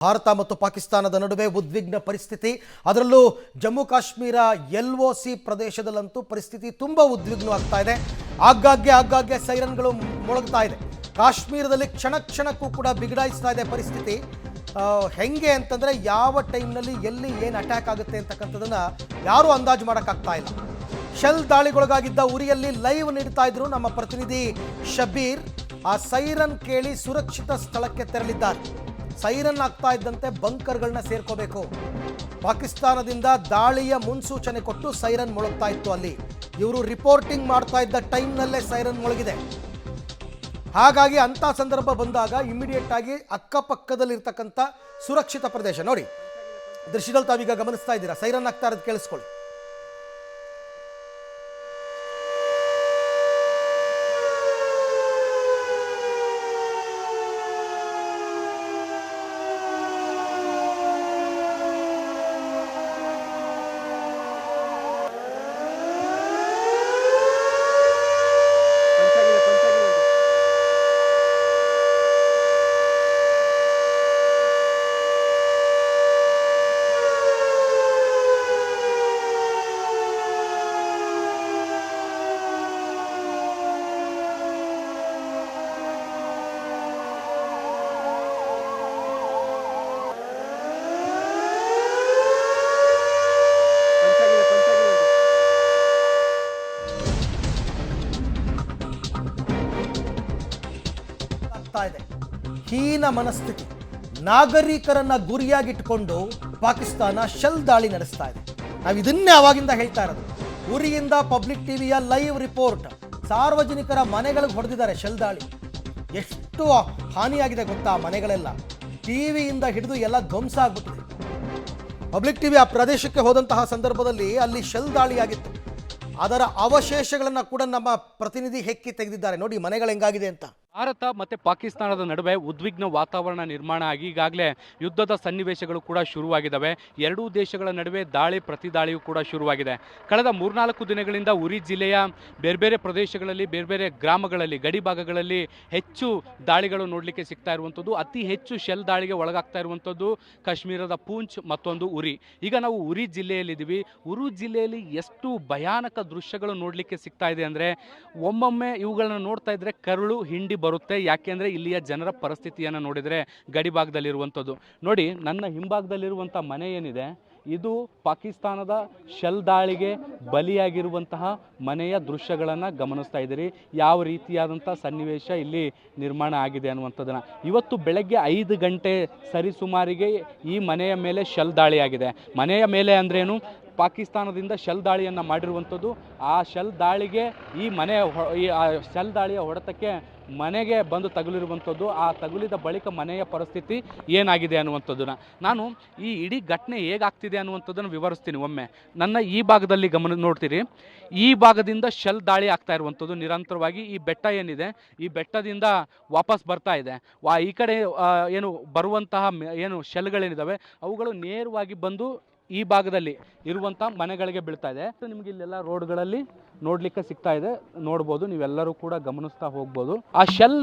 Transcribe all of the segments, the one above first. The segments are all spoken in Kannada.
ಭಾರತ ಮತ್ತು ಪಾಕಿಸ್ತಾನದ ನಡುವೆ ಉದ್ವಿಗ್ನ ಪರಿಸ್ಥಿತಿ. ಅದರಲ್ಲೂ ಜಮ್ಮು ಕಾಶ್ಮೀರ LOC ಪ್ರದೇಶದಲ್ಲಂತೂ ಪರಿಸ್ಥಿತಿ ತುಂಬ ಉದ್ವಿಗ್ನವಾಗ್ತಾ ಇದೆ. ಆಗಾಗ್ಗೆ ಸೈರನ್ಗಳು ಮೊಳಗ್ತಾ ಇದೆ. ಕಾಶ್ಮೀರದಲ್ಲಿ ಕ್ಷಣಕ್ಕೂ ಕೂಡ ಬಿಗಡಾಯಿಸ್ತಾ ಇದೆ ಪರಿಸ್ಥಿತಿ. ಹೆಂಗೆ ಅಂತಂದರೆ ಯಾವ ಟೈಮ್ನಲ್ಲಿ ಎಲ್ಲಿ ಏನು ಅಟ್ಯಾಕ್ ಆಗುತ್ತೆ ಅಂತಕ್ಕಂಥದ್ದನ್ನು ಯಾರೂ ಅಂದಾಜು ಮಾಡೋಕ್ಕಾಗ್ತಾ ಇಲ್ಲ. ಶೆಲ್ ದಾಳಿಗೊಳಗಾಗಿದ್ದ ಉರಿಯಲ್ಲಿ ಲೈವ್ ನೀಡ್ತಾ ಇದ್ರು ನಮ್ಮ ಪ್ರತಿನಿಧಿ ಶಬೀರ್. ಆ ಸೈರನ್ ಕೇಳಿ ಸುರಕ್ಷಿತ ಸ್ಥಳಕ್ಕೆ ತೆರಳಿದ್ದಾರೆ. ಸೈರನ್ ಆಗ್ತಾ ಇದ್ದಂತೆ ಬಂಕರ್ಗಳನ್ನ ಸೇರ್ಕೋಬೇಕು. ಪಾಕಿಸ್ತಾನದಿಂದ ದಾಳಿಯ ಮುನ್ಸೂಚನೆ ಕೊಟ್ಟು ಸೈರನ್ ಮೊಳಗ್ತಾ ಇತ್ತು. ಅಲ್ಲಿ ಇವರು ರಿಪೋರ್ಟಿಂಗ್ ಮಾಡ್ತಾ ಇದ್ದ ಟೈಮ್ನಲ್ಲೇ ಸೈರನ್ ಮೊಳಗಿದೆ. ಹಾಗಾಗಿ ಅಂಥ ಸಂದರ್ಭ ಬಂದಾಗ ಇಮಿಡಿಯೇಟ್ ಆಗಿ ಅಕ್ಕಪಕ್ಕದಲ್ಲಿರ್ತಕ್ಕಂಥ ಸುರಕ್ಷಿತ ಪ್ರದೇಶ ನೋಡಿ, ದೃಶ್ಯದಲ್ಲಿ ತಾವೀಗ ಗಮನಿಸ್ತಾ ಇದ್ದೀರಾ. ಸೈರನ್ ಆಗ್ತಾ ಇರೋದು ಕೇಳಿಸ್ಕೊಳ್ಳಿ. ಇದೆ ಹೀನ ಮನಸ್ಥಿತಿ. ನಾಗರಿಕರನ್ನ ಗುರಿಯಾಗಿಟ್ಟುಕೊಂಡು ಪಾಕಿಸ್ತಾನ ಶೆಲ್ ದಾಳಿ ನಡೆಸ್ತಾ ಇದೆ. ನಾವು ಇದನ್ನೇ ಅವಾಗಿಂದ ಹೇಳ್ತಾ ಇರೋದು. ಉರಿಯಿಂದ ಪಬ್ಲಿಕ್ ಟಿವಿಯ ಲೈವ್ ರಿಪೋರ್ಟ್. ಸಾರ್ವಜನಿಕರ ಮನೆಗಳಿಗೆ ಹೊಡೆದಿದ್ದಾರೆ ಶೆಲ್ ದಾಳಿ. ಎಷ್ಟು ಹಾನಿಯಾಗಿದೆ ಗೊತ್ತಾ? ಮನೆಗಳೆಲ್ಲ ಟಿವಿಯಿಂದ ಹಿಡಿದು ಎಲ್ಲ ಧ್ವಂಸ ಆಗ್ಬಿಟ್ಟಿದೆ. ಪಬ್ಲಿಕ್ ಟಿವಿ ಆ ಪ್ರದೇಶಕ್ಕೆ ಹೋದಂತಹ ಸಂದರ್ಭದಲ್ಲಿ ಅಲ್ಲಿ ಶೆಲ್ ದಾಳಿಯಾಗಿತ್ತು. ಅದರ ಅವಶೇಷಗಳನ್ನು ಕೂಡ ನಮ್ಮ ಪ್ರತಿನಿಧಿ ಹೆಕ್ಕಿ ತೆಗೆದಿದ್ದಾರೆ. ನೋಡಿ ಮನೆಗಳು ಹೆಂಗಾಗಿದೆ ಅಂತ. ಭಾರತ ಮತ್ತು ಪಾಕಿಸ್ತಾನದ ನಡುವೆ ಉದ್ವಿಗ್ನ ವಾತಾವರಣ ನಿರ್ಮಾಣ ಆಗಿ ಈಗಾಗಲೇ ಯುದ್ಧದ ಸನ್ನಿವೇಶಗಳು ಕೂಡ ಶುರುವಾಗಿದ್ದಾವೆ. ಎರಡೂ ದೇಶಗಳ ನಡುವೆ ದಾಳಿ ಪ್ರತಿದಾಳಿಯೂ ಕೂಡ ಶುರುವಾಗಿದೆ. ಕಳೆದ 3-4 ದಿನಗಳಿಂದ ಉರಿ ಜಿಲ್ಲೆಯ ಬೇರೆ ಪ್ರದೇಶಗಳಲ್ಲಿ ಬೇರೆ ಗ್ರಾಮಗಳಲ್ಲಿ ಗಡಿ ಭಾಗಗಳಲ್ಲಿ ಹೆಚ್ಚು ದಾಳಿಗಳು ನೋಡಲಿಕ್ಕೆ ಸಿಗ್ತಾ ಇರುವಂಥದ್ದು. ಅತಿ ಹೆಚ್ಚು ಶೆಲ್ ದಾಳಿಗೆ ಒಳಗಾಗ್ತಾ ಇರುವಂಥದ್ದು ಕಾಶ್ಮೀರದ ಪೂಂಚ್ ಮತ್ತೊಂದು ಉರಿ. ಈಗ ನಾವು ಉರಿ ಜಿಲ್ಲೆಯಲ್ಲಿದ್ದೀವಿ. ಉರಿ ಜಿಲ್ಲೆಯಲ್ಲಿ ಎಷ್ಟು ಭಯಾನಕ ದೃಶ್ಯಗಳು ನೋಡಲಿಕ್ಕೆ ಸಿಗ್ತಾ ಇದೆ ಅಂದರೆ ಒಮ್ಮೊಮ್ಮೆ ಇವುಗಳನ್ನ ನೋಡ್ತಾ ಇದ್ರೆ ಕರುಳು ಹಿಂಡಿ ಬರುತ್ತೆ. ಯಾಕೆಂದರೆ ಇಲ್ಲಿಯ ಜನರ ಪರಿಸ್ಥಿತಿಯನ್ನು ನೋಡಿದರೆ ಗಡಿ ಭಾಗದಲ್ಲಿರುವಂಥದ್ದು ನೋಡಿ. ನನ್ನ ಹಿಂಭಾಗದಲ್ಲಿರುವಂಥ ಮನೆ ಏನಿದೆ ಇದು ಪಾಕಿಸ್ತಾನದ ಶೆಲ್ ದಾಳಿಗೆ ಬಲಿಯಾಗಿರುವಂತಹ ಮನೆಯ ದೃಶ್ಯಗಳನ್ನು ಗಮನಿಸ್ತಾ ಇದ್ದೀರಿ. ಯಾವ ರೀತಿಯಾದಂಥ ಸನ್ನಿವೇಶ ಇಲ್ಲಿ ನಿರ್ಮಾಣ ಆಗಿದೆ ಅನ್ನುವಂಥದ್ದನ್ನು. ಇವತ್ತು ಬೆಳಗ್ಗೆ 5 ಗಂಟೆ ಸರಿಸುಮಾರಿಗೆ ಈ ಮನೆಯ ಮೇಲೆ ಶೆಲ್ ದಾಳಿಯಾಗಿದೆ. ಮನೆಯ ಮೇಲೆ ಅಂದ್ರೇನು, ಪಾಕಿಸ್ತಾನದಿಂದ ಶೆಲ್ ದಾಳಿಯನ್ನು ಮಾಡಿರುವಂಥದ್ದು. ಆ ಶೆಲ್ ದಾಳಿಗೆ ಈ ಶೆಲ್ ದಾಳಿಯ ಹೊಡೆತಕ್ಕೆ ಮನೆಗೆ ಬಂದು ತಗುಲಿರುವಂಥದ್ದು. ಆ ತಗುಲಿದ ಬಳಿಕ ಮನೆಯ ಪರಿಸ್ಥಿತಿ ಏನಾಗಿದೆ ಅನ್ನುವಂಥದ್ದನ್ನು ನಾನು ಈ ಇಡೀ ಘಟನೆ ಹೇಗಾಗ್ತಿದೆ ಅನ್ನುವಂಥದ್ದನ್ನು ವಿವರಿಸ್ತೀನಿ. ಒಮ್ಮೆ ನನ್ನ ಈ ಭಾಗದಲ್ಲಿ ನೋಡ್ತೀರಿ. ಈ ಭಾಗದಿಂದ ಶೆಲ್ ದಾಳಿ ಆಗ್ತಾ ಇರುವಂಥದ್ದು ನಿರಂತರವಾಗಿ. ಈ ಬೆಟ್ಟ ಏನಿದೆ ಈ ಬೆಟ್ಟದಿಂದ ವಾಪಸ್ ಬರ್ತಾ ಇದೆ. ಈ ಕಡೆ ಏನು ಬರುವಂತಹ ಏನು ಶೆಲ್ಗಳೇನಿದ್ದಾವೆ ಅವುಗಳು ನೇರವಾಗಿ ಬಂದು ಈ ಭಾಗದಲ್ಲಿ ಇರುವಂಥ ಮನೆಗಳಿಗೆ ಬೀಳ್ತಾ ಇದೆ. ನಿಮ್ಗೆ ಇಲ್ಲೆಲ್ಲ ರೋಡ್ಗಳಲ್ಲಿ ನೋಡಲಿಕ್ಕೆ ಸಿಗ್ತಾ ಇದೆ. ನೋಡ್ಬೋದು, ನೀವೆಲ್ಲರೂ ಕೂಡ ಗಮನಿಸ್ತಾ ಹೋಗ್ಬೋದು. ಆ ಶೆಲ್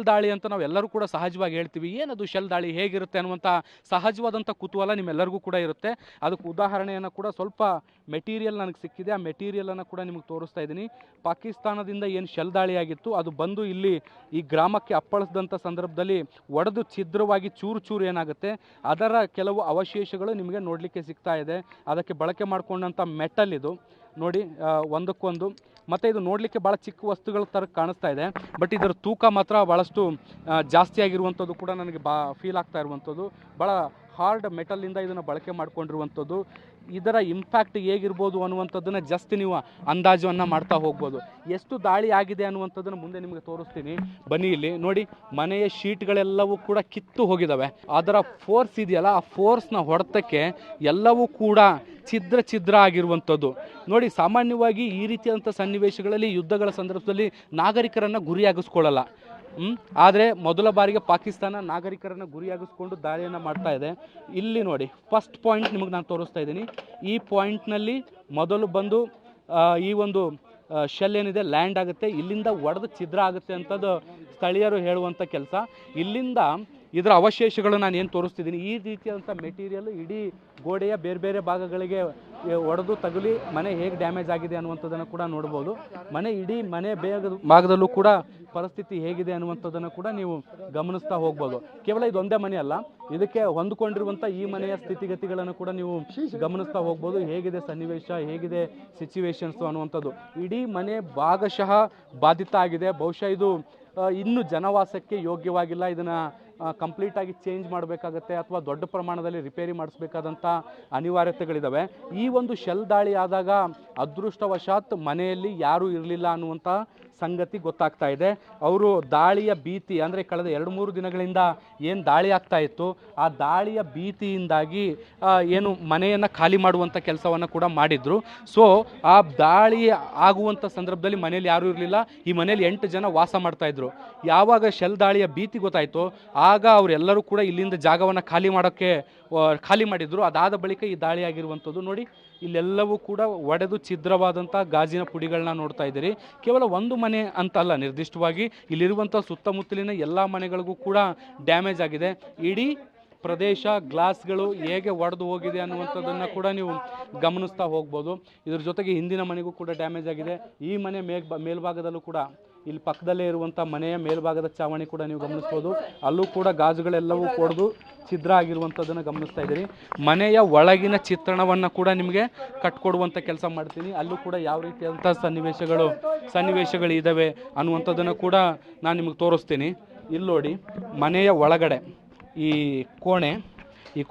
ದಾಳಿ ಅಂತ ನಾವು ಎಲ್ಲರೂ ಕೂಡ ಸಹಜವಾಗಿ ಹೇಳ್ತೀವಿ. ಏನದು ಶೆಲ್ ದಾಳಿ ಹೇಗಿರುತ್ತೆ ಅನ್ನುವಂಥ ಸಹಜವಾದಂಥ ಕುತೂಹಲ ನಿಮ್ಮೆಲ್ಲರಿಗೂ ಕೂಡ ಇರುತ್ತೆ. ಅದಕ್ಕೆ ಉದಾಹರಣೆಯನ್ನು ಕೂಡ ಸ್ವಲ್ಪ ಮೆಟೀರಿಯಲ್ ನನಗೆ ಸಿಕ್ಕಿದೆ. ಆ ಮೆಟೀರಿಯಲನ್ನು ಕೂಡ ನಿಮಗೆ ತೋರಿಸ್ತಾ ಇದ್ದೀನಿ. ಪಾಕಿಸ್ತಾನದಿಂದ ಏನು ಶೆಲ್ ದಾಳಿ ಆಗಿತ್ತು ಅದು ಬಂದು ಇಲ್ಲಿ ಈ ಗ್ರಾಮಕ್ಕೆ ಅಪ್ಪಳಿಸಿದಂಥ ಸಂದರ್ಭದಲ್ಲಿ ಒಡೆದು ಛಿದ್ರವಾಗಿ ಚೂರು ಏನಾಗುತ್ತೆ ಅದರ ಕೆಲವು ಅವಶೇಷಗಳು ನಿಮಗೆ ನೋಡಲಿಕ್ಕೆ ಸಿಗ್ತಾ ಇದೆ. ಅದಕ್ಕೆ ಬಳಕೆ ಮಾಡಿಕೊಂಡಂಥ ಮೆಟಲ್ ಇದು ನೋಡಿ, ಒಂದಕ್ಕೊಂದು. ಮತ್ತು ಇದು ನೋಡಲಿಕ್ಕೆ ಭಾಳ ಚಿಕ್ಕ ವಸ್ತುಗಳ ಥರ ಕಾಣಿಸ್ತಾ ಇದೆ. ಬಟ್ ಇದರ ತೂಕ ಮಾತ್ರ ಭಾಳಷ್ಟು ಜಾಸ್ತಿ ಆಗಿರುವಂಥದ್ದು ಕೂಡ ನನಗೆ ಫೀಲ್ ಆಗ್ತಾ ಇರುವಂಥದ್ದು. ಭಾಳ ಹಾರ್ಡ್ ಮೆಟಲಿಂದ ಇದನ್ನು ಬಳಕೆ ಮಾಡಿಕೊಂಡಿರುವಂಥದ್ದು. ಇದರ ಇಂಪ್ಯಾಕ್ಟ್ ಹೇಗಿರ್ಬೋದು ಅನ್ನುವಂಥದ್ದನ್ನು ಜಸ್ಟ್ ನೀವು ಅಂದಾಜನ್ನು ಮಾಡ್ತಾ ಹೋಗ್ಬೋದು. ಎಷ್ಟು ದಾಳಿ ಆಗಿದೆ ಅನ್ನುವಂಥದ್ದನ್ನು ಮುಂದೆ ನಿಮಗೆ ತೋರಿಸ್ತೀನಿ. ಬನ್ನಿ ಇಲ್ಲಿ ನೋಡಿ, ಮನೆಯ ಶೀಟ್ಗಳೆಲ್ಲವೂ ಕೂಡ ಕಿತ್ತು ಹೋಗಿದ್ದಾವೆ. ಅದರ ಫೋರ್ಸ್ ಇದೆಯಲ್ಲ, ಆ ಫೋರ್ಸ್ನ ಹೊಡೆತಕ್ಕೆ ಎಲ್ಲವೂ ಕೂಡ ಛಿದ್ರ ಆಗಿರುವಂಥದ್ದು ನೋಡಿ. ಸಾಮಾನ್ಯವಾಗಿ ಈ ರೀತಿಯಾದಂಥ ಸನ್ನಿವೇಶಗಳಲ್ಲಿ ಯುದ್ಧಗಳ ಸಂದರ್ಭದಲ್ಲಿ ನಾಗರಿಕರನ್ನು ಗುರಿಯಾಗಿಸ್ಕೊಳ್ಳಲ್ಲ. ಆದರೆ ಮೊದಲ ಬಾರಿಗೆ ಪಾಕಿಸ್ತಾನ ನಾಗರಿಕರನ್ನು ಗುರಿಯಾಗಿಸ್ಕೊಂಡು ದಾಳಿಯನ್ನು ಮಾಡ್ತಾ ಇದೆ. ಇಲ್ಲಿ ನೋಡಿ, ಫಸ್ಟ್ ಪಾಯಿಂಟ್ ನಿಮಗೆ ನಾನು ತೋರಿಸ್ತಾ ಇದ್ದೀನಿ. ಈ ಪಾಯಿಂಟ್ನಲ್ಲಿ ಮೊದಲು ಬಂದು ಈ ಒಂದು ಶೆಲ್ ಏನಿದೆ ಲ್ಯಾಂಡ್ ಆಗುತ್ತೆ, ಇಲ್ಲಿಂದ ಒಡೆದು ಛಿದ್ರ ಆಗುತ್ತೆ ಅಂತದ್ದು ಸ್ಥಳೀಯರು ಹೇಳುವಂಥ ಕೆಲಸ. ಇಲ್ಲಿಂದ ಇದರ ಅವಶೇಷಗಳು ನಾನು ಏನು ತೋರಿಸ್ತಿದ್ದೀನಿ, ಈ ರೀತಿಯಾದಂಥ ಮೆಟೀರಿಯಲ್ ಇಡೀ ಗೋಡೆಯ ಬೇರೆ ಬೇರೆ ಭಾಗಗಳಿಗೆ ಒಡೆದು ತಗುಲಿ ಮನೆ ಹೇಗೆ ಡ್ಯಾಮೇಜ್ ಆಗಿದೆ ಅನ್ನುವಂಥದ್ದನ್ನು ಕೂಡ ನೋಡ್ಬೋದು. ಇಡೀ ಮನೆ ಭಾಗದಲ್ಲೂ ಕೂಡ ಪರಿಸ್ಥಿತಿ ಹೇಗಿದೆ ಅನ್ನುವಂಥದ್ದನ್ನು ಕೂಡ ನೀವು ಗಮನಿಸ್ತಾ ಹೋಗ್ಬೋದು. ಕೇವಲ ಇದೊಂದೇ ಮನೆ ಅಲ್ಲ, ಇದಕ್ಕೆ ಹೊಂದಿಕೊಂಡಿರುವಂಥ ಈ ಮನೆಯ ಸ್ಥಿತಿಗತಿಗಳನ್ನು ಕೂಡ ನೀವು ಗಮನಿಸ್ತಾ ಹೋಗ್ಬೋದು. ಹೇಗಿದೆ ಸನ್ನಿವೇಶ, ಹೇಗಿದೆ ಸಿಚುವೇಶನ್ಸು ಅನ್ನುವಂಥದ್ದು. ಇಡೀ ಮನೆ ಭಾಗಶಃ ಬಾಧಿತ ಆಗಿದೆ. ಬಹುಶಃ ಇದು ಇನ್ನು ಜನವಾಸಕ್ಕೆ ಯೋಗ್ಯವಾಗಿಲ್ಲ. ಇದನ್ನು ಕಂಪ್ಲೀಟಾಗಿ ಚೇಂಜ್ ಮಾಡಬೇಕಾಗತ್ತೆ ಅಥವಾ ದೊಡ್ಡ ಪ್ರಮಾಣದಲ್ಲಿ ರಿಪೇರಿ ಮಾಡಿಸ್ಬೇಕಾದಂಥ ಅನಿವಾರ್ಯತೆಗಳಿದ್ದಾವೆ. ಈ ಒಂದು ಶೆಲ್ ದಾಳಿ ಆದಾಗ ಅದೃಷ್ಟವಶಾತ್ ಮನೆಯಲ್ಲಿ ಯಾರೂ ಇರಲಿಲ್ಲ ಅನ್ನುವಂಥ ಸಂಗತಿ ಗೊತ್ತಾಗ್ತಾ ಇದೆ. ಅವರು ದಾಳಿಯ ಭೀತಿ ಅಂದರೆ ಕಳೆದ 2-3 ದಿನಗಳಿಂದ ಏನು ದಾಳಿ ಆಗ್ತಾ ಇತ್ತು, ಆ ದಾಳಿಯ ಭೀತಿಯಿಂದಾಗಿ ಏನು ಮನೆಯನ್ನು ಖಾಲಿ ಮಾಡುವಂಥ ಕೆಲಸವನ್ನು ಕೂಡ ಮಾಡಿದರು. ಸೊ ಆ ದಾಳಿ ಆಗುವಂಥ ಸಂದರ್ಭದಲ್ಲಿ ಮನೇಲಿ ಯಾರೂ ಇರಲಿಲ್ಲ. ಈ ಮನೇಲಿ 8 ಜನ ವಾಸ ಮಾಡ್ತಾಯಿದ್ರು. ಯಾವಾಗ ಶೆಲ್ ದಾಳಿಯ ಭೀತಿ ಗೊತ್ತಾಯಿತು ಆಗ ಅವರೆಲ್ಲರೂ ಕೂಡ ಇಲ್ಲಿಂದ ಜಾಗವನ್ನು ಖಾಲಿ ಮಾಡಿದ್ರು. ಅದಾದ ಬಳಿಕ ಈ ದಾಳಿ ಆಗಿರುವಂಥದ್ದು. ನೋಡಿ, ಇಲ್ಲೆಲ್ಲವೂ ಕೂಡ ಒಡೆದು ಛಿದ್ರವಾದಂಥ ಗಾಜಿನ ಪುಡಿಗಳನ್ನ ನೋಡ್ತಾ ಇದ್ದೀರಿ. ಕೇವಲ ಒಂದು ಮನೆ ಅಂತಲ್ಲ, ನಿರ್ದಿಷ್ಟವಾಗಿ ಇಲ್ಲಿರುವಂಥ ಸುತ್ತಮುತ್ತಲಿನ ಎಲ್ಲ ಮನೆಗಳಿಗೂ ಕೂಡ ಡ್ಯಾಮೇಜ್ ಆಗಿದೆ. ಇಡೀ ಪ್ರದೇಶ ಗ್ಲಾಸ್ಗಳು ಹೇಗೆ ಒಡೆದು ಹೋಗಿದೆ ಅನ್ನುವಂಥದ್ದನ್ನು ಕೂಡ ನೀವು ಗಮನಿಸ್ತಾ ಹೋಗ್ಬೋದು. ಇದ್ರ ಜೊತೆಗೆ ಹಿಂದಿನ ಮನೆಗೂ ಕೂಡ ಡ್ಯಾಮೇಜ್ ಆಗಿದೆ. ಈ ಮನೆ ಮೇಲ್ಭಾಗದಲ್ಲೂ ಕೂಡ ಇಲ್ಲಿ ಪಕ್ಕದಲ್ಲೇ ಇರುವಂಥ ಮನೆಯ ಮೇಲ್ಭಾಗದ ಚಾವಣಿ ಕೂಡ ನೀವು ಗಮನಿಸ್ಬೋದು. ಅಲ್ಲೂ ಕೂಡ ಗಾಜುಗಳೆಲ್ಲವೂ ಕೊಡ್ದು ಛಿದ್ರ ಆಗಿರುವಂಥದ್ದನ್ನು ಗಮನಿಸ್ತಾ ಇದ್ದೀರಿ. ಮನೆಯ ಒಳಗಿನ ಚಿತ್ರಣವನ್ನು ಕೂಡ ನಿಮಗೆ ಕಟ್ಕೊಡುವಂಥ ಕೆಲಸ ಮಾಡ್ತೀನಿ. ಅಲ್ಲೂ ಕೂಡ ಯಾವ ರೀತಿಯಾದಂಥ ಸನ್ನಿವೇಶಗಳು ಇದ್ದಾವೆ ಅನ್ನುವಂಥದ್ದನ್ನು ಕೂಡ ನಾನು ನಿಮಗೆ ತೋರಿಸ್ತೀನಿ. ಇಲ್ಲಿ ನೋಡಿ, ಮನೆಯ ಒಳಗಡೆ ಈ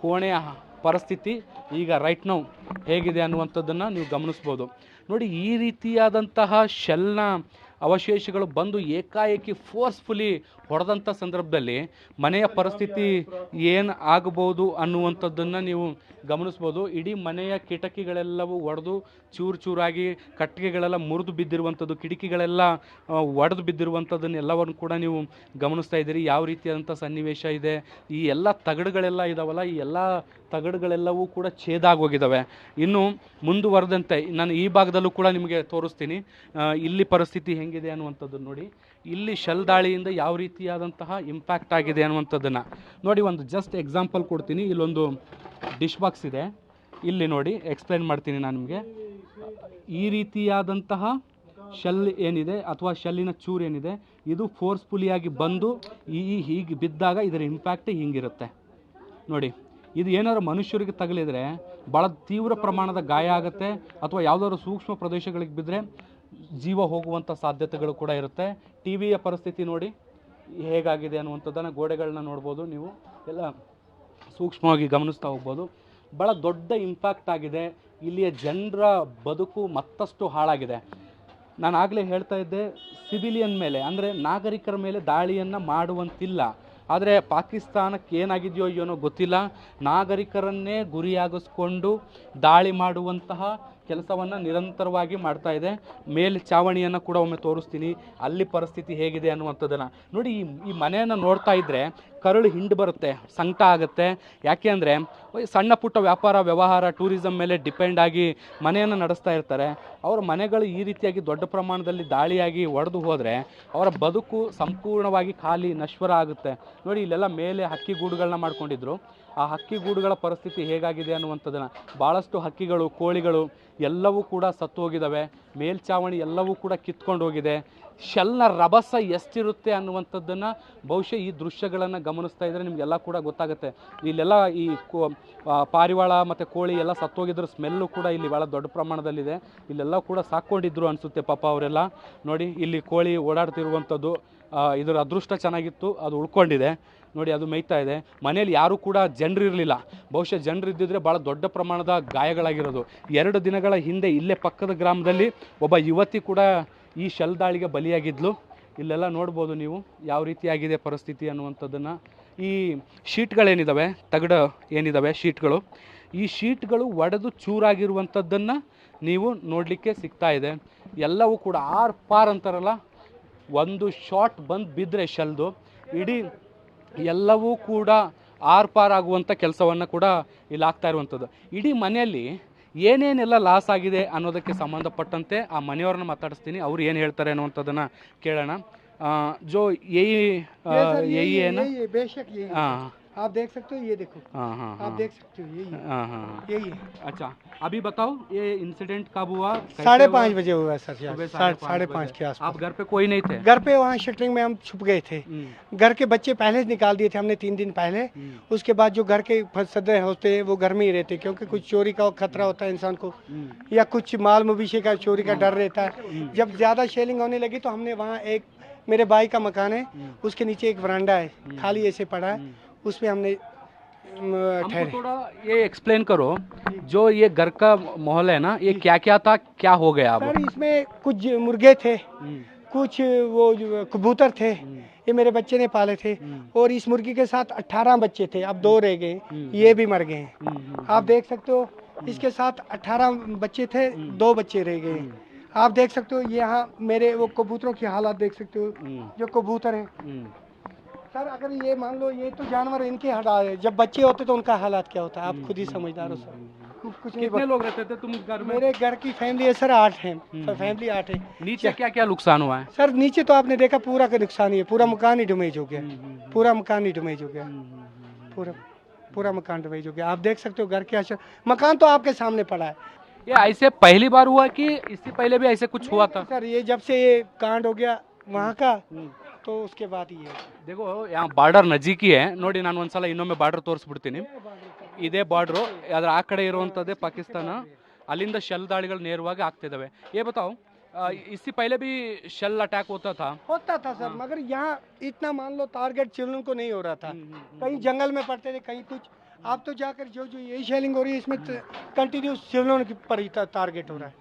ಕೋಣೆಯ ಪರಿಸ್ಥಿತಿ ಈಗ ರೈಟ್ ನೌ ಹೇಗಿದೆ ಅನ್ನುವಂಥದ್ದನ್ನು ನೀವು ಗಮನಿಸ್ಬೋದು. ನೋಡಿ, ಈ ರೀತಿಯಾದಂತಹ ಶೆಲ್ನ ಅವಶೇಷಗಳು ಬಂದು ಏಕಾಏಕಿ ಫೋರ್ಸ್ಫುಲಿ ಹೊಡೆದಂಥ ಸಂದರ್ಭದಲ್ಲಿ ಮನೆಯ ಪರಿಸ್ಥಿತಿ ಏನು ಆಗಬಹುದು ಅನ್ನುವಂಥದ್ದನ್ನು ನೀವು ಗಮನಿಸ್ಬೋದು. ಇಡೀ ಮನೆಯ ಕಿಟಕಿಗಳೆಲ್ಲವೂ ಒಡೆದು ಚೂರಾಗಿ ಕಟ್ಟಿಗೆಗಳೆಲ್ಲ ಮುರಿದು ಬಿದ್ದಿರುವಂಥದ್ದು, ಕಿಟಕಿಗಳೆಲ್ಲ ಒಡೆದು ಬಿದ್ದಿರುವಂಥದ್ದನ್ನೆಲ್ಲವನ್ನು ಕೂಡ ನೀವು ಗಮನಿಸ್ತಾ ಇದ್ದೀರಿ. ಯಾವ ರೀತಿಯಾದಂಥ ಸನ್ನಿವೇಶ ಇದೆ. ಈ ಎಲ್ಲ ತಗಡುಗಳೆಲ್ಲ ಇದಾವಲ್ಲ, ಈ ಎಲ್ಲ ತಗಡುಗಳೆಲ್ಲವೂ ಕೂಡ ಛೇದಾಗೋಗಿದ್ದಾವೆ. ಇನ್ನು ಮುಂದುವರೆದಂತೆ ನಾನು ಈ ಭಾಗದಲ್ಲೂ ಕೂಡ ನಿಮಗೆ ತೋರಿಸ್ತೀನಿ ಇಲ್ಲಿ ಪರಿಸ್ಥಿತಿ ಹೆಂಗಿದೆ ಅನ್ನುವಂಥದ್ದು. ನೋಡಿ, ಇಲ್ಲಿ ಶೆಲ್ ದಾಳಿಯಿಂದ ಯಾವ ರೀತಿಯಾದಂತಹ ಇಂಪ್ಯಾಕ್ಟ್ ಆಗಿದೆ ಅನ್ನುವಂಥದ್ದನ್ನು ನೋಡಿ. ಒಂದು ಜಸ್ಟ್ ಎಕ್ಸಾಂಪಲ್ ಕೊಡ್ತೀನಿ. ಇಲ್ಲೊಂದು ಡಿಶ್ ಬಾಕ್ಸ್ ಇದೆ, ಇಲ್ಲಿ ನೋಡಿ ಎಕ್ಸ್ಪ್ಲೈನ್ ಮಾಡ್ತೀನಿ ನಾನು ನಿಮಗೆ. ಈ ರೀತಿಯಾದಂತಹ ಶೆಲ್ ಏನಿದೆ ಅಥವಾ ಶೆಲ್ಲಿನ ಚೂರು ಏನಿದೆ, ಇದು ಫೋರ್ಸ್ಫುಲಿಯಾಗಿ ಬಂದು ಹೀಗೆ ಬಿದ್ದಾಗ ಇದರ ಇಂಪ್ಯಾಕ್ಟ್ ಹಿಂಗಿರುತ್ತೆ ನೋಡಿ. ಇದು ಏನಾದರೂ ಮನುಷ್ಯರಿಗೆ ತಗಲಿದರೆ ಭಾಳ ತೀವ್ರ ಪ್ರಮಾಣದ ಗಾಯ ಆಗುತ್ತೆ, ಅಥವಾ ಯಾವುದಾದ್ರು ಸೂಕ್ಷ್ಮ ಪ್ರದೇಶಗಳಿಗೆ ಬಿದ್ದರೆ ಜೀವ ಹೋಗುವಂಥ ಸಾಧ್ಯತೆಗಳು ಕೂಡ ಇರುತ್ತೆ. ಟಿ ವಿಯ ಪರಿಸ್ಥಿತಿ ನೋಡಿ ಹೇಗಾಗಿದೆ ಅನ್ನುವಂಥದ್ದನ್ನು, ಗೋಡೆಗಳನ್ನ ನೋಡ್ಬೋದು ನೀವು, ಎಲ್ಲ ಸೂಕ್ಷ್ಮವಾಗಿ ಗಮನಿಸ್ತಾ ಹೋಗ್ಬೋದು. ಭಾಳ ದೊಡ್ಡ ಇಂಪ್ಯಾಕ್ಟ್ ಆಗಿದೆ. ಇಲ್ಲಿಯ ಜನರ ಬದುಕು ಮತ್ತಷ್ಟು ಹಾಳಾಗಿದೆ. ನಾನು ಆಗಲೇ ಹೇಳ್ತಾ ಇದ್ದೆ, ಸಿವಿಲಿಯನ್ ಮೇಲೆ ಅಂದರೆ ನಾಗರಿಕರ ಮೇಲೆ ದಾಳಿಯನ್ನು ಮಾಡುವಂತಿಲ್ಲ. ಆದರೆ ಪಾಕಿಸ್ತಾನಕ್ಕೆ ಏನಾಗಿದೆಯೋ ಏನೋ ಗೊತ್ತಿಲ್ಲ, ನಾಗರಿಕರನ್ನೇ ಗುರಿಯಾಗಿಸ್ಕೊಂಡು ದಾಳಿ ಮಾಡುವಂತಹ ಕೆಲಸವನ್ನು ನಿರಂತರವಾಗಿ ಮಾಡ್ತಾ ಇದೆ. ಚಾವಣಿಯನ್ನು ಕೂಡ ಒಮ್ಮೆ ತೋರಿಸ್ತೀನಿ, ಅಲ್ಲಿ ಪರಿಸ್ಥಿತಿ ಹೇಗಿದೆ ಅನ್ನುವಂಥದ್ದನ್ನು ನೋಡಿ. ಈ ಮನೆಯನ್ನು ನೋಡ್ತಾ ಇದ್ದರೆ ಕರುಳು ಹಿಂಡು ಬರುತ್ತೆ, ಸಂಕಟ ಆಗುತ್ತೆ. ಯಾಕೆ ಅಂದರೆ ಸಣ್ಣ ಪುಟ್ಟ ವ್ಯಾಪಾರ ವ್ಯವಹಾರ ಟೂರಿಸಮ್ ಮೇಲೆ ಡಿಪೆಂಡ್ ಆಗಿ ಮನೆಯನ್ನು ನಡೆಸ್ತಾ ಇರ್ತಾರೆ. ಅವರ ಮನೆಗಳು ಈ ರೀತಿಯಾಗಿ ದೊಡ್ಡ ಪ್ರಮಾಣದಲ್ಲಿ ದಾಳಿಯಾಗಿ ಒಡೆದು ಹೋದರೆ ಅವರ ಬದುಕು ಸಂಪೂರ್ಣವಾಗಿ ಖಾಲಿ ನಶ್ವರ ಆಗುತ್ತೆ. ನೋಡಿ, ಇಲ್ಲೆಲ್ಲ ಮೇಲೆ ಹಕ್ಕಿ ಗೂಡುಗಳನ್ನ ಮಾಡ್ಕೊಂಡಿದ್ರು. ಆ ಹಕ್ಕಿ ಗೂಡುಗಳ ಪರಿಸ್ಥಿತಿ ಹೇಗಾಗಿದೆ ಅನ್ನುವಂಥದ್ದನ್ನು, ಭಾಳಷ್ಟು ಹಕ್ಕಿಗಳು, ಕೋಳಿಗಳು ಎಲ್ಲವೂ ಕೂಡ ಸತ್ತು ಹೋಗಿದ್ದಾವೆ. ಮೇಲ್ಚಾವಣಿ ಎಲ್ಲವೂ ಕೂಡ ಕಿತ್ಕೊಂಡು ಹೋಗಿದೆ. ಶೆಲ್ನ ರಭಸ ಎಷ್ಟಿರುತ್ತೆ ಅನ್ನುವಂಥದ್ದನ್ನು ಬಹುಶಃ ಈ ದೃಶ್ಯಗಳನ್ನು ಗಮನಿಸ್ತಾ ಇದ್ದರೆ ನಿಮಗೆಲ್ಲ ಕೂಡ ಗೊತ್ತಾಗುತ್ತೆ. ಇಲ್ಲೆಲ್ಲ ಈ ಪಾರಿವಾಳ ಮತ್ತು ಕೋಳಿ ಎಲ್ಲ ಸತ್ತೋಗಿದ್ರ ಸ್ಮೆಲ್ಲು ಕೂಡ ಇಲ್ಲಿ ಭಾಳ ದೊಡ್ಡ ಪ್ರಮಾಣದಲ್ಲಿದೆ. ಇಲ್ಲೆಲ್ಲ ಕೂಡ ಸಾಕ್ಕೊಂಡಿದ್ರು ಅನಿಸುತ್ತೆ ಪಾಪ ಅವರೆಲ್ಲ. ನೋಡಿ, ಇಲ್ಲಿ ಕೋಳಿ ಓಡಾಡ್ತಿರುವಂಥದ್ದು, ಇದರ ಅದೃಷ್ಟ ಚೆನ್ನಾಗಿತ್ತು, ಅದು ಉಳ್ಕೊಂಡಿದೆ ನೋಡಿ, ಅದು ಮೇಯ್ತಾ ಇದೆ. ಮನೇಲಿ ಯಾರೂ ಕೂಡ ಜನರು ಇರಲಿಲ್ಲ. ಬಹುಶಃ ಜನರು ಇದ್ದಿದ್ರೆ ಭಾಳ ದೊಡ್ಡ ಪ್ರಮಾಣದ ಗಾಯಗಳಾಗಿರೋದು. 2 ದಿನಗಳ ಹಿಂದೆ ಇಲ್ಲೇ ಪಕ್ಕದ ಗ್ರಾಮದಲ್ಲಿ ಒಬ್ಬ ಯುವತಿ ಕೂಡ ಈ ಶೆಲ್ ದಾಳಿಗೆ ಬಲಿಯಾಗಿದ್ಲು. ಇಲ್ಲೆಲ್ಲ ನೋಡ್ಬೋದು ನೀವು ಯಾವ ರೀತಿಯಾಗಿದೆ ಪರಿಸ್ಥಿತಿ ಅನ್ನುವಂಥದ್ದನ್ನು. ಈ ಶೀಟ್ಗಳೇನಿದ್ದಾವೆ, ತಗಡು ಏನಿದ್ದಾವೆ ಶೀಟ್ಗಳು, ಈ ಶೀಟ್ಗಳು ಒಡೆದು ಚೂರಾಗಿರುವಂಥದ್ದನ್ನು ನೀವು ನೋಡಲಿಕ್ಕೆ ಸಿಗ್ತಾ ಇದೆ. ಎಲ್ಲವೂ ಕೂಡ ಆರ್ ಪಾರ್ ಅಂತಾರಲ್ಲ, ಒಂದು ಶಾಟ್ ಬಂದು ಬಿದ್ದರೆ ಶೆಲ್ದು ಇಡೀ ಎಲ್ಲವೂ ಕೂಡ ಆರ್ ಪಾರ್ ಆಗುವಂಥ ಕೆಲಸವನ್ನು ಕೂಡ ಇಲ್ಲಿ ಆಗ್ತಾ ಇರುವಂಥದ್ದು. ಇಡೀ ಮನೆಯಲ್ಲಿ ಏನೇನೆಲ್ಲ ಲಾಸ್ ಆಗಿದೆ ಅನ್ನೋದಕ್ಕೆ ಸಂಬಂಧಪಟ್ಟಂತೆ ಆ ಮನೆಯವ್ರನ್ನ ಮಾತಾಡಿಸ್ತೀನಿ, ಅವ್ರು ಏನು ಹೇಳ್ತಾರೆ ಅನ್ನುವಂಥದ್ದನ್ನು ಕೇಳೋಣ. जो यही ये सर यही है ना? यही है, बेशक यही है। हाँ आप देख सकते हो, ये देखो, हाँ हाँ आप हाँ देख सकते हो, यही है, हाँ हाँ। यही है। अच्छा, अभी बताओ ये इंसिडेंट कब हुआ? कैसे 5:30 हुआ? बजे हुआ है सर, सुबह यार 5:30 साढ़े बजे। पाँच के आसपास। आप घर पे कोई नहीं थे? घर पे वहाँ शटरिंग में हम छुप गए थे। घर के बच्चे पहले से निकाल दिए थे हमने 3 दिन पहले। उसके बाद जो घर के सदस्य होते हैं वो घर में ही रहते, क्योंकि कुछ चोरी का खतरा होता है इंसान को, या कुछ माल मवेशी का चोरी का डर रहता है। जब ज़्यादा शेलिंग होने लगी तो हमने वहाँ एक मेरे भाई का मकान है, उसके नीचे एक वरांडा है, खाली ऐसे पड़ा है, उसमें हमने हमको ठहरे। थोड़ा ये एक्सप्लेन करो, जो ये घर का माहौल है ना, ये क्या क्या था, क्या हो गया अब? सर इसमें कुछ मुर्गे थे, कुछ वो जो कबूतर थे, ये मेरे बच्चे ने पाले थे, और इस मुर्गी के साथ 18 बच्चे थे, अब 2 रह गए, ये भी मर गए। आप देख सकते हो, इसके साथ 18 बच्चे थे, 2 बच्चे रह गए। आप देख सकते हो यहाँ मेरे वो कबूतरों की हालात देख सकते हो, जो कबूतर हैं। सर अगर ये मान लो ये तो जानवर इनके हालात है, जब बच्चे होते तो उनका हालात क्या होता है, आप खुद ही समझदार हो सर। कुछ नहीं कितने लोग रहते थे तुम घर में? मेरे घर की फैमिली है सर 8 है, फैमिली 8 है। नीचे क्या क्या नुकसान हुआ है? सर नीचे तो आपने देखा पूरा का नुकसान ही है, पूरा मकान ही डैमेज हो गया, पूरा मकान ही डैमेज हो गया, पूरा पूरा मकान डैमेज हो गया। आप देख सकते हो घर के असर, मकान तो आपके सामने पड़ा है। ये ऐसे पहली बार हुआ कि इससे पहले भी ऐसे कुछ हुआ था? सर ये जब से ये कांड हो गया वहाँ का, तो उसके बाद ही है। देखो यहाँ ಬಾರ್ಡರ್ ನಜಿಕಿ ನೋಡಿ, ನಾನು ಒಂದ್ಸಲ ಇನ್ನೊಮ್ಮೆ ಬಾರ್ಡರ್ ತೋರಿಸ್ಬಿಡ್ತೀನಿ. ಇದೇ ಬಾರ್ಡ್ರು, ಅದರ ಆ ಕಡೆ ಇರುವಂಥದ್ದೇ ಪಾಕಿಸ್ತಾನ, ಅಲ್ಲಿಂದ ಶೆಲ್ ದಾಳಿಗಳು ನೇರವಾಗಿ ಆಗ್ತಿದ್ದಾವೆ. ये बताओ, इससे पहले भी शेल अटैक होता था? होता था सर, मगर यहाँ इतना मान लो टारगेट चिल्ड्रन को नहीं हो रहा था, कहीं जंगल में पड़ते थे, कहीं कुछ। आप तो जाकर जो जो यही शेलिंग हो रही है इसमें कंटिन्यू चिल्ड्रन के पर ही टारगेट हो रहा है,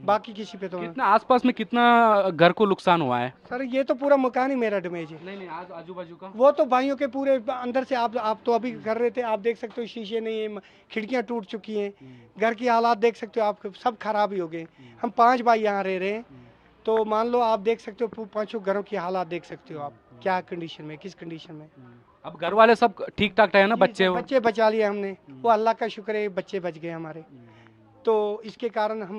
बाकी किसी पे तो नहीं। कितना आसपास में कितना घर को नुकसान हुआ है? सर ये तो पूरा मकान ही मेरा डैमेज है। नहीं आजू बाजू का वो तो भाइयों के पूरे अंदर से आप तो अभी कर रहे थे, आप देख सकते हो शीशे नहीं है, खिड़कियां टूट चुकी हैं, घर की हालात देख सकते हो आप, सब खराब ही हो गए। हम 5 भाई यहाँ रह रहे हैं, तो मान लो आप देख सकते हो 5 घरों की हालात देख सकते हो आप, क्या कंडीशन में, किस कंडीशन में। अब घर वाले सब ठीक ठाक है ना? बच्चे बच्चे बचा लिए हमने, वो अल्लाह का शुक्र है, बच्चे बच गए हमारे। तो इसके कारण हम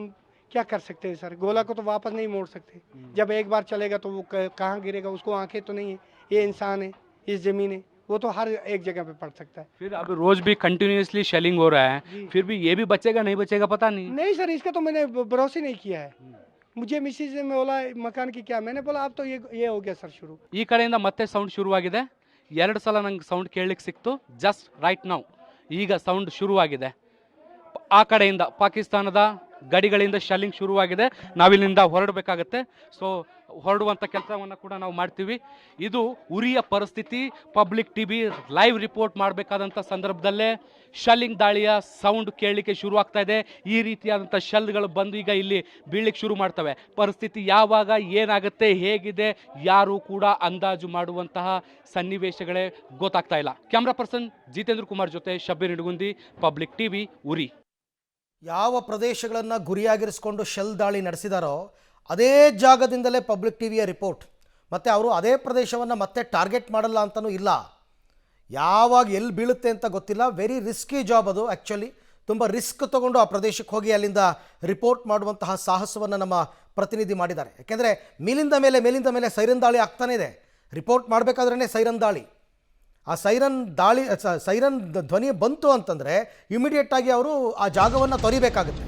क्या कर सकते हैं सर, गोला को तो वापस नहीं मोड़ सकते, जब एक बार चलेगा तो वो कहाँ गिरेगा, उसको आंखें तो नहीं है, ये इंसान है, इस जमीन है, वो तो हर एक जगह पे पड़ सकता है। फिर अब रोज भी कंटिन्यूअसली शेलिंग हो रहा है, फिर भी ये भी बचेगा नहीं बचेगा पता नहीं। नहीं सर, इसका तो मैंने भरोसे नहीं किया है। मुझे मिसिस ने बोला मकान की क्या, मैंने बोला अब तो ये हो गया सर शुरू। ಈ ಕಡೆಯಿಂದ ಮತ್ತೆ ಸೌಂಡ್ ಶುರುವಾಗಿದೆ. 2 ಸಲ ನಂಗೆ ಸೌಂಡ್ ಕೇಳಲಿಕ್ಕೆ ಸಿಕ್ತು, ಜಸ್ಟ್ ರೈಟ್ ನೌ ಈಗ ಸೌಂಡ್ ಶುರುವಾಗಿದೆ. ಆ ಕಡೆಯಿಂದ ಪಾಕಿಸ್ತಾನದ ಗಡಿಗಳಿಂದ ಶೆಲ್ಲಿಂಗ್ ಶುರುವಾಗಿದೆ. ನಾವಿಲ್ಲಿಂದ ಹೊರಡಬೇಕಾಗತ್ತೆ. ಸೊ ಹೊರಡುವಂಥ ಕೆಲಸವನ್ನು ಕೂಡ ನಾವು ಮಾಡ್ತೀವಿ. ಇದು ಉರಿಯ ಪರಿಸ್ಥಿತಿ. ಪಬ್ಲಿಕ್ ಟಿವಿ ಲೈವ್ ರಿಪೋರ್ಟ್ ಮಾಡಬೇಕಾದಂಥ ಸಂದರ್ಭದಲ್ಲೇ ಶೆಲ್ಲಿಂಗ್ ದಾಳಿಯ ಸೌಂಡ್ ಕೇಳಲಿಕ್ಕೆ ಶುರುವಾಗ್ತಾ ಇದೆ. ಈ ರೀತಿಯಾದಂಥ ಶೆಲ್ಗಳು ಬಂದು ಈಗ ಇಲ್ಲಿ ಬೀಳಲಿಕ್ಕೆ ಶುರು ಮಾಡ್ತವೆ. ಪರಿಸ್ಥಿತಿ ಯಾವಾಗ ಏನಾಗುತ್ತೆ, ಹೇಗಿದೆ, ಯಾರು ಕೂಡ ಅಂದಾಜು ಮಾಡುವಂತಹ ಸನ್ನಿವೇಶಗಳೇ ಗೊತ್ತಾಗ್ತಾ ಇಲ್ಲ. ಕ್ಯಾಮ್ರಾ ಪರ್ಸನ್ ಜಿತೇಂದ್ರ ಕುಮಾರ್ ಜೊತೆ ಶಬ್ಬೀರ್ ನಿಡಗುಂದಿ, ಪಬ್ಲಿಕ್ ಟಿವಿ, ಉರಿ. ಯಾವ ಪ್ರದೇಶಗಳನ್ನು ಗುರಿಯಾಗಿರಿಸಿಕೊಂಡು ಶೆಲ್ ದಾಳಿ ನಡೆಸಿದಾರೋ ಅದೇ ಜಾಗದಿಂದಲೇ ಪಬ್ಲಿಕ್ ಟಿವಿಯ ರಿಪೋರ್ಟ್. ಮತ್ತು ಅವರು ಅದೇ ಪ್ರದೇಶವನ್ನು ಮತ್ತೆ ಟಾರ್ಗೆಟ್ ಮಾಡಲ್ಲ ಅಂತಲೂ ಇಲ್ಲ. ಯಾವಾಗ ಎಲ್ಲಿ ಬೀಳುತ್ತೆ ಅಂತ ಗೊತ್ತಿಲ್ಲ. ವೆರಿ ರಿಸ್ಕಿ ಜಾಬ್ ಅದು. ಆ್ಯಕ್ಚುಲಿ ತುಂಬ ರಿಸ್ಕ್ ತೊಗೊಂಡು ಆ ಪ್ರದೇಶಕ್ಕೆ ಹೋಗಿ ಅಲ್ಲಿಂದ ರಿಪೋರ್ಟ್ ಮಾಡುವಂತಹ ಸಾಹಸವನ್ನು ನಮ್ಮ ಪ್ರತಿನಿಧಿ ಮಾಡಿದ್ದಾರೆ. ಯಾಕೆಂದರೆ ಮೇಲಿಂದ ಮೇಲೆ ಸೈರನ್ ದಾಳಿ ಆಗ್ತಾನೇ ಇದೆ. ರಿಪೋರ್ಟ್ ಮಾಡಬೇಕಾದ್ರೇ ಸೈರನ್ ದಾಳಿ. ಆ ಸೈರನ್ ಧ್ವನಿ ಬಂತು ಅಂತಂದರೆ ಇಮಿಡಿಯೇಟಾಗಿ ಅವರು ಆ ಜಾಗವನ್ನು ತೊರಿಬೇಕಾಗುತ್ತೆ.